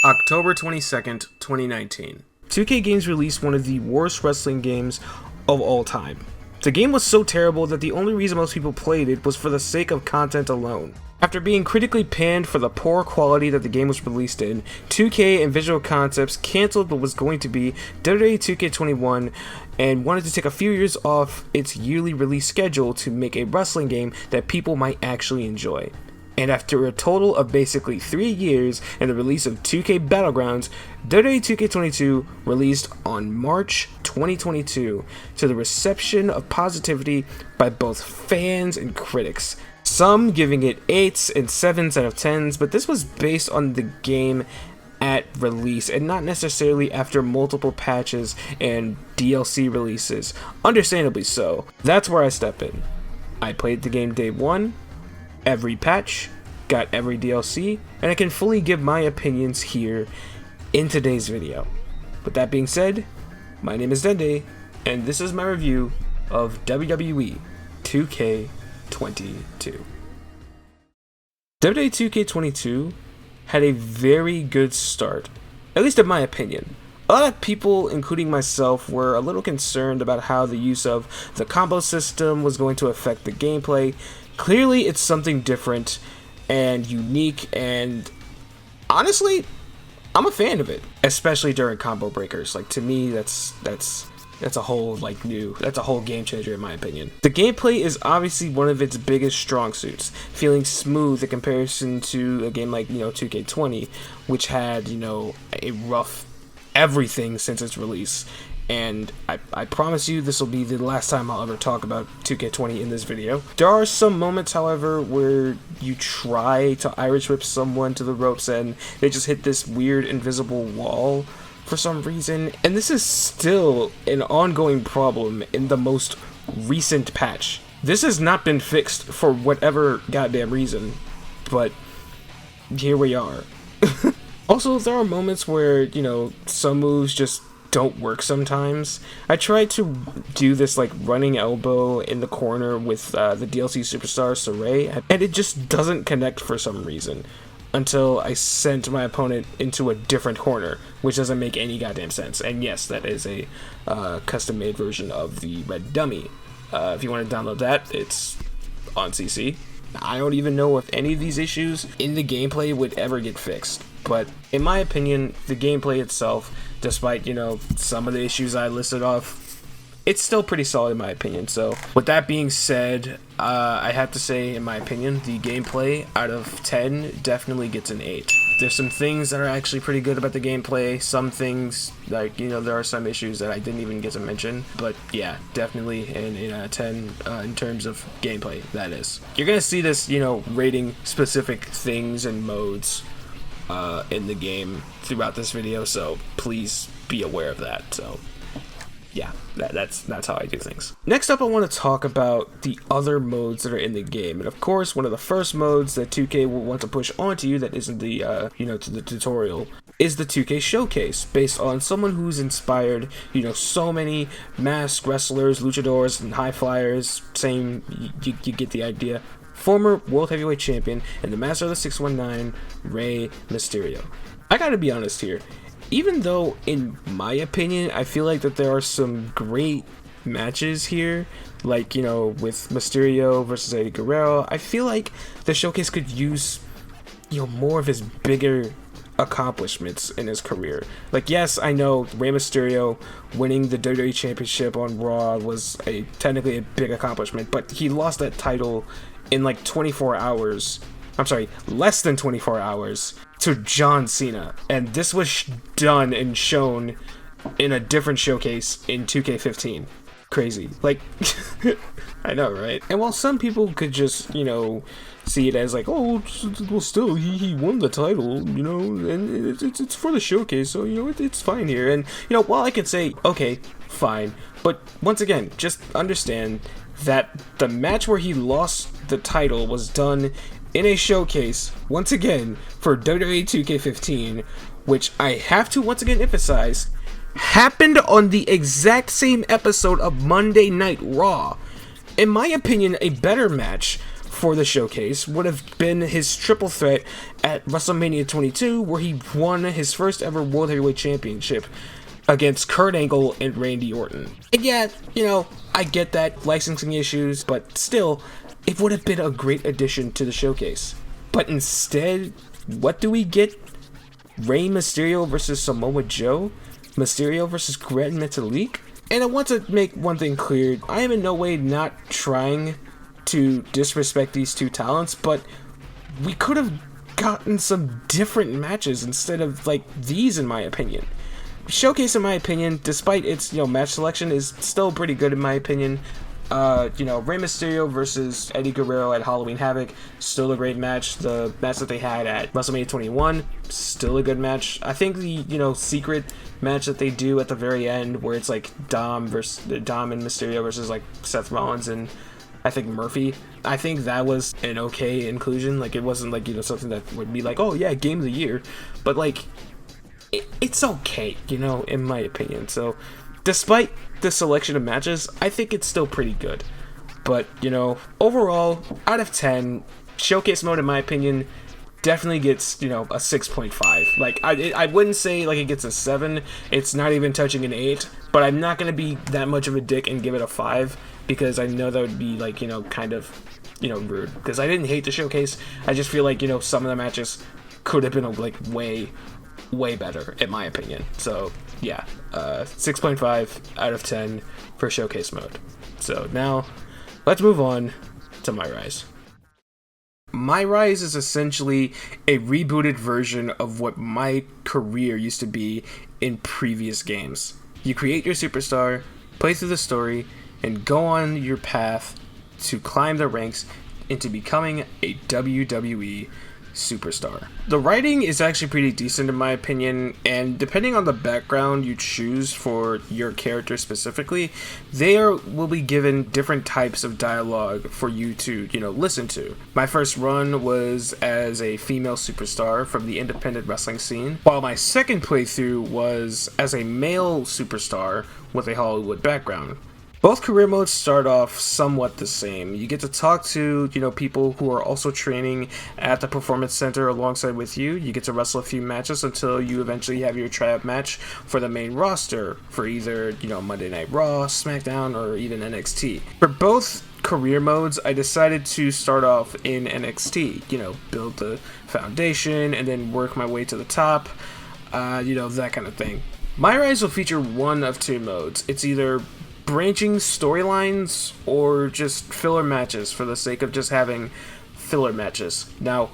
October 22nd, 2019. 2K Games released one of the worst wrestling games of all time. The game was so terrible that the only reason most people played it was for the sake of content alone. After being critically panned for the poor quality that the game was released in, 2K and Visual Concepts canceled what was going to be WWE 2K21 and wanted to take a few years off its yearly release schedule to make a wrestling game that people might actually enjoy. And after a total of basically 3 years and the release of 2K Battlegrounds, WWE 2K22 released on March 2022 to the reception of positivity by both fans and critics. Some giving it 8s and 7s out of 10s, but this was based on the game at release and not necessarily after multiple patches and DLC releases. Understandably so. That's where I step in. I played the game day one, every patch, got every DLC, and I can fully give my opinions here in today's video. With that being said, my name is Dende, and this is my review of WWE 2K22. WWE 2K22 had a very good start, at least in my opinion. A lot of people, including myself, were a little concerned about how the use of the combo system was going to affect the gameplay. Clearly, it's something different and unique, and honestly, I'm a fan of it, especially during combo breakers. Like, to me, that's a whole game changer in my opinion. The gameplay is obviously one of its biggest strong suits, feeling smooth in comparison to a game like 2K20, which had a rough everything since its release. And I promise you this will be the last time I'll ever talk about 2K20 in this video. There are some moments, however, where you try to Irish whip someone to the ropes and they just hit this weird invisible wall for some reason. And this is still an ongoing problem in the most recent patch. This has not been fixed for whatever goddamn reason, but here we are. Also, there are moments where, some moves just don't work sometimes. I tried to do this running elbow in the corner with the DLC superstar Saray, and it just doesn't connect for some reason until I sent my opponent into a different corner, which doesn't make any goddamn sense. And yes, that is a custom-made version of the Red Dummy. If you want to download that, it's on CC. I don't even know if any of these issues in the gameplay would ever get fixed. But in my opinion, the gameplay itself, despite, some of the issues I listed off, it's still pretty solid in my opinion. So with that being said, I have to say, in my opinion, the gameplay out of 10 definitely gets an 8. There's some things that are actually pretty good about the gameplay. Some things, there are some issues that I didn't even get to mention. But yeah, definitely an 8 out of 10 in terms of gameplay, that is. You're going to see this, rating specific things and modes in the game throughout this video, so please be aware of that. So yeah, that's how I do things. Next up, I want to talk about the other modes that are in the game, and of course, one of the first modes that 2K will want to push onto you that isn't the to the tutorial is the 2K Showcase, based on someone who's inspired so many masked wrestlers, luchadors, and high flyers. You get the idea. Former World Heavyweight Champion and the Master of the 619, Rey Mysterio. I gotta be honest here, even though in my opinion I feel like that there are some great matches here, with Mysterio versus Eddie Guerrero, I feel like the showcase could use more of his bigger accomplishments in his career. Yes, I know Rey Mysterio winning the WWE Championship on Raw was technically a big accomplishment, but he lost that title in 24 hours. I'm sorry, less than 24 hours to John Cena. And this was done and shown in a different showcase in 2K15. Crazy. I know, right? And while some people could just, see it as well, still, he won the title, and it's for the showcase, so, it's fine here. And, while I could say, okay, fine, but once again, just understand that the match where he lost the title was done in a showcase, once again, for WWE 2K15, which I have to once again emphasize, happened on the exact same episode of Monday Night Raw. In my opinion, a better match for the showcase would have been his triple threat at WrestleMania 22, where he won his first ever World Heavyweight Championship against Kurt Angle and Randy Orton. And yeah, I get that, licensing issues, but still, it would have been a great addition to the showcase. But instead, what do we get? Rey Mysterio versus Samoa Joe? Mysterio versus Gran Metalik? And I want to make one thing clear. I am in no way not trying to disrespect these two talents, but we could have gotten some different matches instead of these, in my opinion. Showcase, in my opinion, despite its match selection, is still pretty good in my opinion. Rey Mysterio versus Eddie Guerrero at Halloween Havoc, still a great match. The match that they had at WrestleMania 21, still a good match. I think the secret match that they do at the very end, where it's Dom and Mysterio versus Seth Rollins and I think Murphy, I think that was an okay inclusion. It wasn't something that would be oh yeah, game of the year, but it's okay, in my opinion. So despite the selection of matches, I think it's still pretty good. But, overall, out of 10, Showcase Mode, in my opinion, definitely gets, a 6.5. I wouldn't say, it gets a 7. It's not even touching an 8. But I'm not going to be that much of a dick and give it a 5. Because I know that would be, kind of, rude. Because I didn't hate the Showcase. I just feel some of the matches could have been, way better, in my opinion. So yeah, 6.5 out of 10 for Showcase Mode. So now let's move on to My Rise. My Rise is essentially a rebooted version of what my career used to be in previous games. You create your superstar, play through the story, and go on your path to climb the ranks into becoming a WWE superstar. The writing is actually pretty decent in my opinion, and depending on the background you choose for your character specifically, will be given different types of dialogue for you to, listen to. My first run was as a female superstar from the independent wrestling scene, while my second playthrough was as a male superstar with a Hollywood background. Both career modes start off somewhat the same. You get to talk to, people who are also training at the Performance Center alongside with you. You get to wrestle a few matches until you eventually have your tryout match for the main roster for either, Monday Night Raw, SmackDown, or even NXT. For both career modes, I decided to start off in NXT, build the foundation and then work my way to the top, that kind of thing. My Rise will feature one of two modes. It's either branching storylines or just filler matches for the sake of just having filler matches. Now,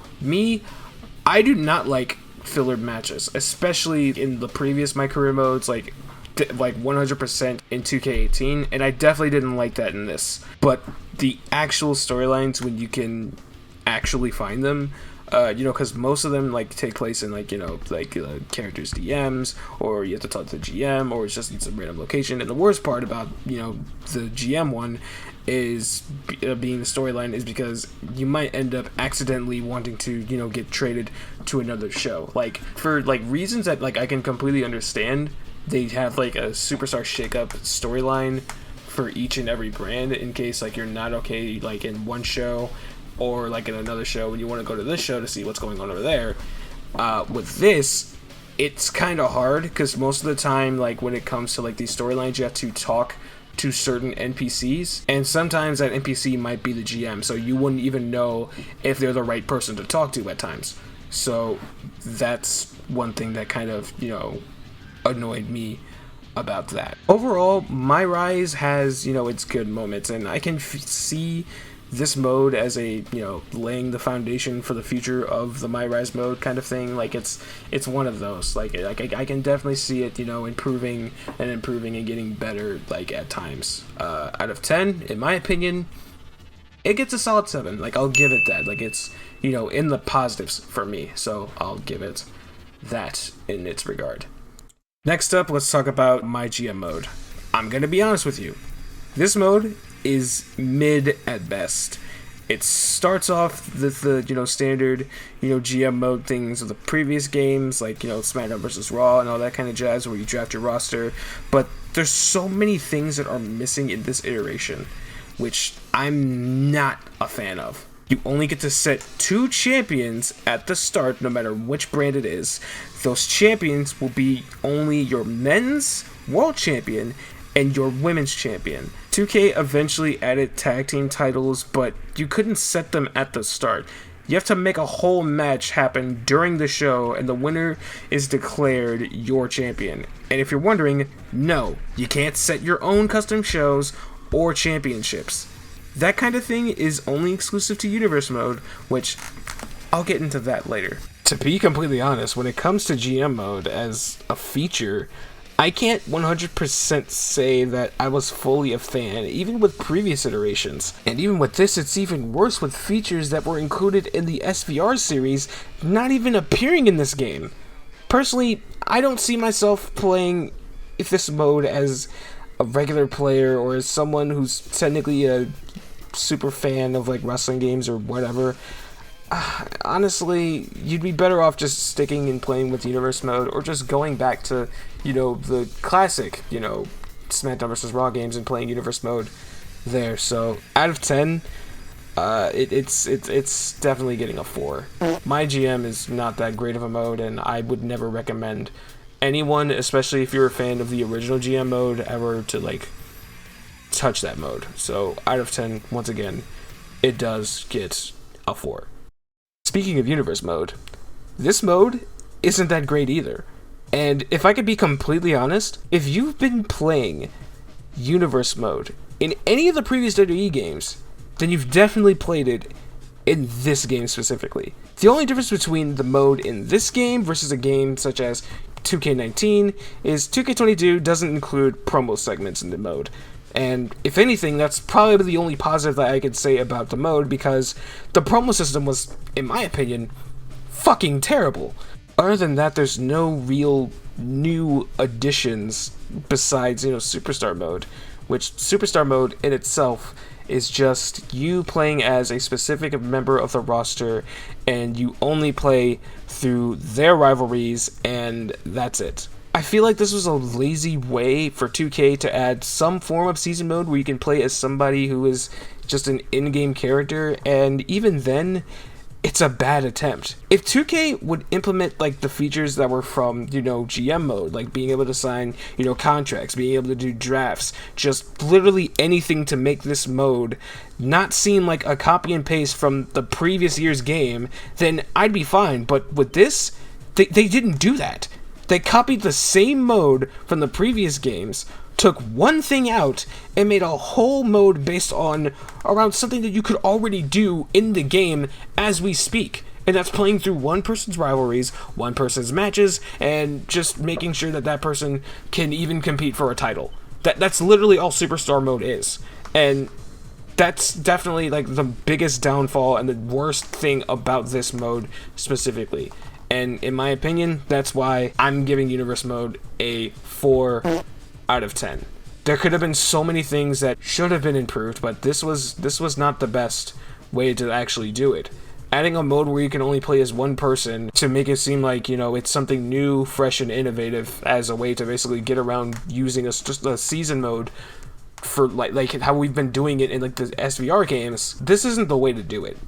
I do not like filler matches, especially in the previous my career modes, 100% in 2K18, and I definitely didn't like that in this. But the actual storylines, when you can actually find them, because most of them take place in characters' DMs, or you have to talk to the GM, or it's a random location. And the worst part about the GM one is being the storyline is because you might end up accidentally wanting to get traded to another show. For reasons that I can completely understand, they have a superstar shakeup storyline for each and every brand in case you're not okay in one show, or in another show when you want to go to this show to see what's going on over there. With this, it's kind of hard because most of the time, when it comes to these storylines, you have to talk to certain NPCs, and sometimes that NPC might be the GM, so you wouldn't even know if they're the right person to talk to at times. So that's one thing that kind of annoyed me about that. Overall, My Rise has its good moments, and I can see this mode as a laying the foundation for the future of the My Rise mode kind of thing. It's one of those I can definitely see it improving and getting better at times. Out of 10, in my opinion, it gets a solid 7. I'll give it that. It's in the positives for me, so I'll give it that in its regard. Next up, let's talk about my GM mode. I'm gonna be honest with you, this mode is mid at best. It starts off with the standard GM mode things of the previous games, SmackDown vs. Raw and all that kind of jazz, where you draft your roster. But there's so many things that are missing in this iteration, which I'm not a fan of. You only get to set 2 champions at the start, no matter which brand it is. Those champions will be only your men's world champion and your women's champion. 2K eventually added tag team titles, but you couldn't set them at the start. You have to make a whole match happen during the show, and the winner is declared your champion. And if you're wondering, no, you can't set your own custom shows or championships. That kind of thing is only exclusive to Universe Mode, which I'll get into that later. To be completely honest, when it comes to GM Mode as a feature, I can't 100% say that I was fully a fan, even with previous iterations. And even with this, it's even worse with features that were included in the SVR series not even appearing in this game. Personally, I don't see myself playing this mode as a regular player or as someone who's technically a super fan of like wrestling games or whatever. Honestly, you'd be better off just sticking and playing with Universe Mode, or just going back to, the classic, SmackDown vs. Raw games and playing Universe Mode there. So, out of 10, it's definitely getting a 4. My GM is not that great of a mode, and I would never recommend anyone, especially if you're a fan of the original GM mode, ever to, touch that mode. So, out of 10, once again, it does get a 4. Speaking of Universe Mode, this mode isn't that great either. And if I could be completely honest, if you've been playing Universe Mode in any of the previous WWE games, then you've definitely played it in this game specifically. The only difference between the mode in this game versus a game such as 2K19 is 2K22 doesn't include promo segments in the mode. And if anything, that's probably the only positive that I could say about the mode, because the promo system was, in my opinion, fucking terrible. Other than that, there's no real new additions besides, Superstar Mode, which Superstar Mode in itself is just you playing as a specific member of the roster, and you only play through their rivalries, and that's it. I feel like this was a lazy way for 2K to add some form of season mode where you can play as somebody who is just an in-game character, and even then, it's a bad attempt. If 2K would implement the features that were from, GM mode, like being able to sign, contracts, being able to do drafts, just literally anything to make this mode not seem like a copy and paste from the previous year's game, then I'd be fine. But with this, they didn't do that. They copied the same mode from the previous games, took one thing out, and made a whole mode based on around something that you could already do in the game as we speak. And that's playing through one person's rivalries, one person's matches, and just making sure that that person can even compete for a title. That's literally all Superstar Mode is. And that's definitely the biggest downfall and the worst thing about this mode specifically. And in my opinion, that's why I'm giving Universe Mode a 4 out of 10. There could have been so many things that should have been improved, but this was not the best way to actually do it. Adding a mode where you can only play as one person to make it seem like, it's something new, fresh, and innovative as a way to basically get around using just a season mode for like how we've been doing it in the SVR games. This isn't the way to do it.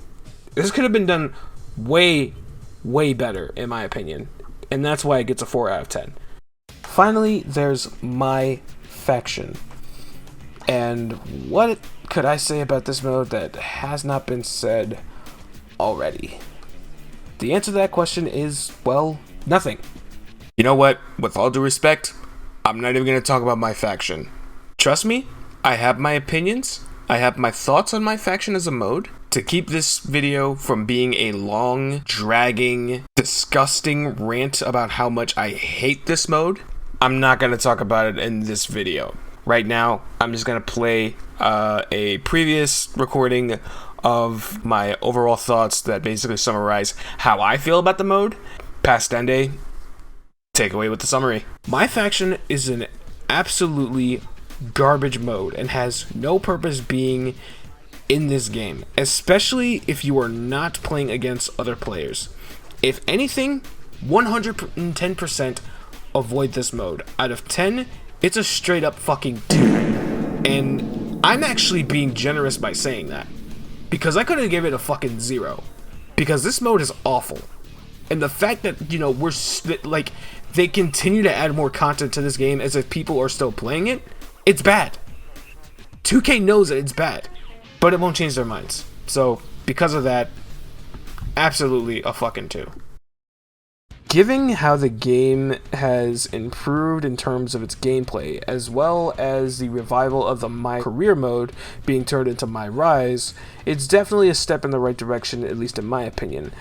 This could have been done way better, in my opinion, and that's why it gets a 4 out of 10. Finally, there's my faction. And what could I say about this mode that has not been said already? The answer to that question is, well, nothing. You know what? With all due respect, I'm not even going to talk about my faction. Trust me, I have my opinions. I have my thoughts on my faction as a mode. To keep this video from being a long, dragging, disgusting rant about how much I hate this mode, I'm not going to talk about it in this video. Right now, I'm just going to play a previous recording of my overall thoughts that basically summarize how I feel about the mode. Pastende, take away with the summary. My faction is an absolutely garbage mode and has no purpose being in this game, especially if you are not playing against other players. If anything, 110% avoid this mode. Out of 10, it's a straight up fucking 2. And I'm actually being generous by saying that. because I couldn't give it a fucking 0, because this mode is awful. And the fact that, you know, like, they continue to add more content to this game as if people are still playing it, it's bad. 2K knows that it's bad, but it won't change their minds. So, because of that, absolutely a fucking 2. Given how the game has improved in terms of its gameplay, as well as the revival of the My Career mode being turned into My Rise, it's definitely a step in the right direction, at least in my opinion.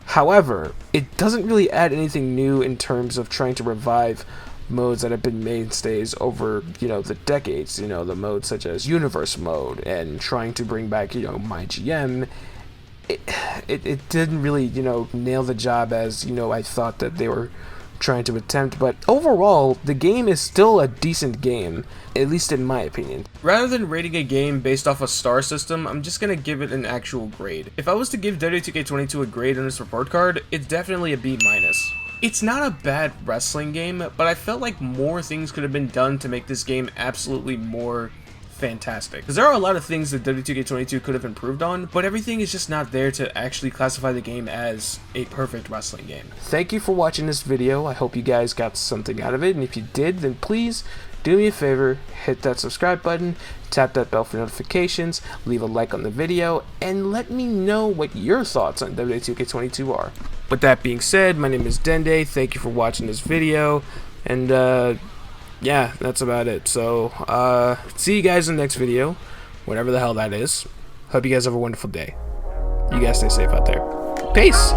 However, it doesn't really add anything new in terms of trying to revive modes that have been mainstays over, you know, the decades. You know, the modes such as Universe mode and trying to bring back, you know, My GM. It didn't really, you know, nail the job as, you know, I thought that they were trying to attempt, but overall, the game is still a decent game, at least in my opinion. Rather than rating a game based off a star system, I'm just gonna give it an actual grade. If I was to give WWE 2K22 a grade on this report card, it's definitely a B-. It's not a bad wrestling game, but I felt like more things could have been done to make this game absolutely more fantastic. Because there are a lot of things that WWE 2K22 could have improved on, but everything is just not there to actually classify the game as a perfect wrestling game. Thank you for watching this video. I hope you guys got something out of it, and if you did, then please do me a favor, hit that subscribe button, tap that bell for notifications, leave a like on the video, and let me know what your thoughts on WWE 2K22 are. With that being said, my name is Dende. Thank you for watching this video, and yeah, that's about it. So, see you guys in the next video, whatever the hell that is. Hope you guys have a wonderful day. You guys stay safe out there. Peace!